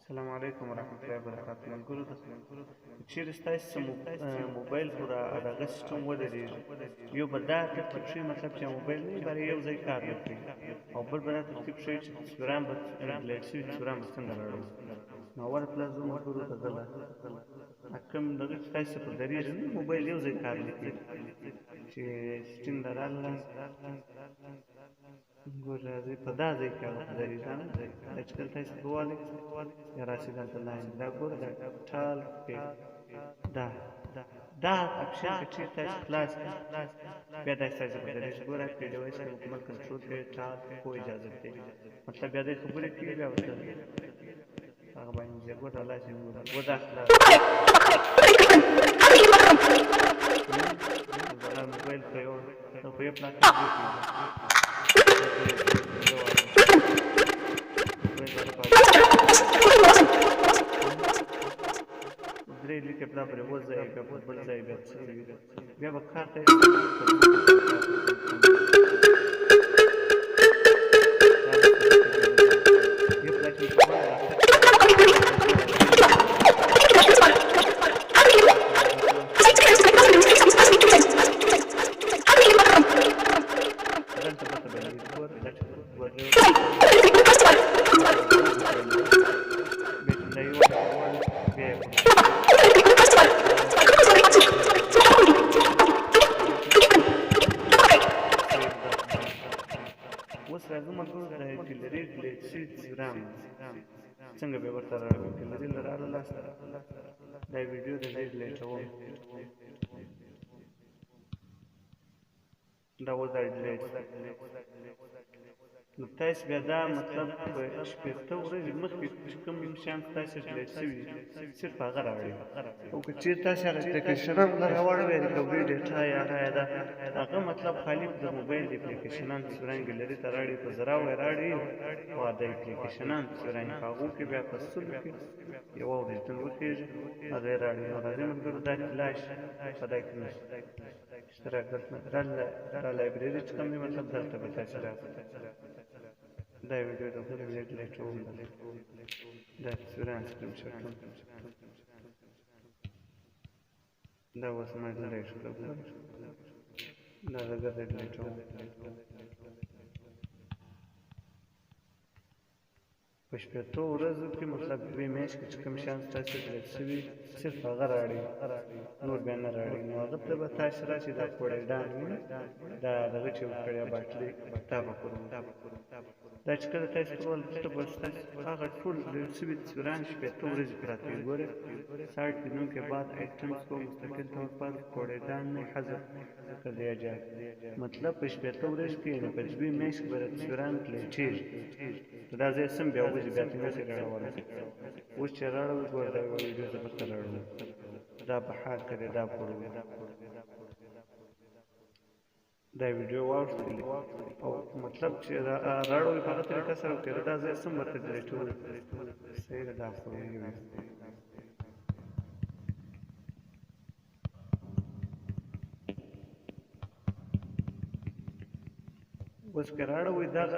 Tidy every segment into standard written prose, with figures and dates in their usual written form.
السلام علیکم ورحمۃ اللہ وبرکاتہ ملګرو د چیرې ستاسو موبایل پورا دغه سیستم ودرېږي یو به دا ترتیب شي مطلب چې موبایل نه بری یو ځای کار نه کوي او بل به دا ترتیب شي چې تصویران به ډیلیټ شي تصویران به څنګه راړو نو اول پلس ملګرو دغه کوم دغه ستاسو په درېږي موبایل یو ځای کار نه کوي چې سیستم دراله ګور راځي په دا ځای کې درېږي نه چې کله تاسو کوالي یا راشي دلته لاین دا ګور دا ټال کې دا اپشن چې تاسو خلاص بیا دا تاسو په دې ګور کې ډیوایس کې مکمل کنټرول کې ټال کو اجازه ده مطلب بیا د خبرې کې بیا وته هغه باندې ګور الله شي ګور دا خلاص دا موبایل په یو پلاټ درې لیکه په لاره وځي په بل ځای بیا به کار ته اوس راځو ملګرو د ګلري ډیلیټ شوي تصویران څنګه به ورته راوړو ګلري لراله دا ویډیو د ډیلیټوم دا و دا ډیلیټ نو تاسو بیا دا مطلب په شپږ ورځې مخکې چې کوم شیان تاسو ډیلیټ شوي صرف هغه راوړي او که چیرې تاسو هغه اپلیکیشنان راوړئ د کوم ډیټا یا هغه مطلب خالي د موبایل اپلیکیشنان تصویران ګلري ته راړي په زرا وای راړي او د اپلیکیشنان تصویران هغه کې بیا په سل کې یو ورځن وکړي هغه راړي نو راځي مګر دا فلاش خدای کې اشتراک در لایبرری چې کوم مطلب دلته به تاسو راځي دا ویډیو د خپل ډیلیټوم دا تصویران سکرین شاټ دا اوس ما ډیلیټ کړو دا دغه ډیلیټوم په شپږ ورځو کې مطلب دوی میاشت کې کوم شان تاسو ډیلیټ شوي صرف هغه راړي نور بیا نه راړي نو هغه ته به تاسو راشي دا کوډ ډان دا دغه چې کړیا باټلي تابع کړو دا چې کله تاسو ټول ته بسته هغه ټول شوي تصویران شپږ ورځې پراته ګوره 60 دنوں के बाद आइटम्स को मुस्तकिल तौर पर कोडेदान में हज़फ कर दिया जाए मतलब शपږ ورځې کې په دوی میاشت کې به تصویران کلیټیر دا زه سم بیا وځي بیا څنګه سره راوړم اوس چې راوړم ګوره دا ویډیو زه پته راوړم دا په حال کې دا پورو دا ویډیو واوښتل او مطلب چې راړو په هغه طریقه سره وکړه دا زه سم ورته ډیلیټ صحیح دا پورو اوس که راړوئ دغه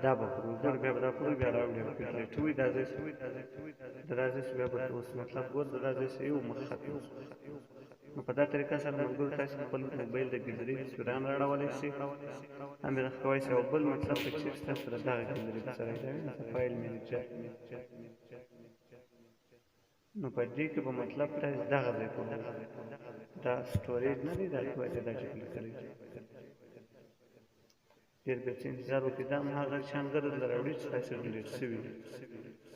دا به ګور بیا به دا پورې بیا راوړي ډیلیټ وي دا ځای د دا ځای بیا به اوس مطلب ګور د دا ځای یو مخ ختم نو په دا طریقه سره ملګرو تاسو خپل موبایل د ګلري تصویران راوړلی شئ همدغه کولی شئ او بل مطلب که چیرې ستاسو سره دغه ګلري سره فایل منیجر نو په دې کې به مطلب تاسو دغه ځای کولی دا سټوریج نه دی دا کولی دا چې کلیک کوئ ډېر به چې انتظار وکړي دا هم هغه شان غرض له راوړي چې تاسو ډیلیټ شوي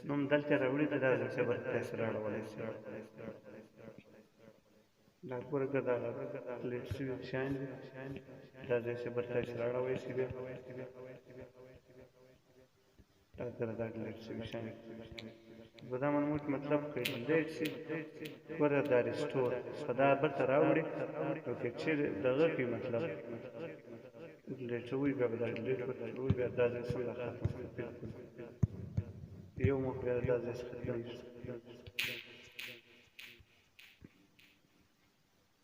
نو هم دلته راوړي ته دا ځای به تاسو راوړلی شئ دا ګوره که دغه ډیلیټ شوي شیان دي دا ځای به تاسو راوړی شئ بیا دا ګوره دا ډیلیټ شوي شیان به دا معلومات مطلب که ډیلیټ شي ګوره دا ریسټور په دا بېرته راوړي او که چیرې دغه کې مطلب ډیلیټوي بیا به دا ډیلیټ ورکوي بیا دا ځای څنګه ختم یو مخ بیا دا ځای ختمېږي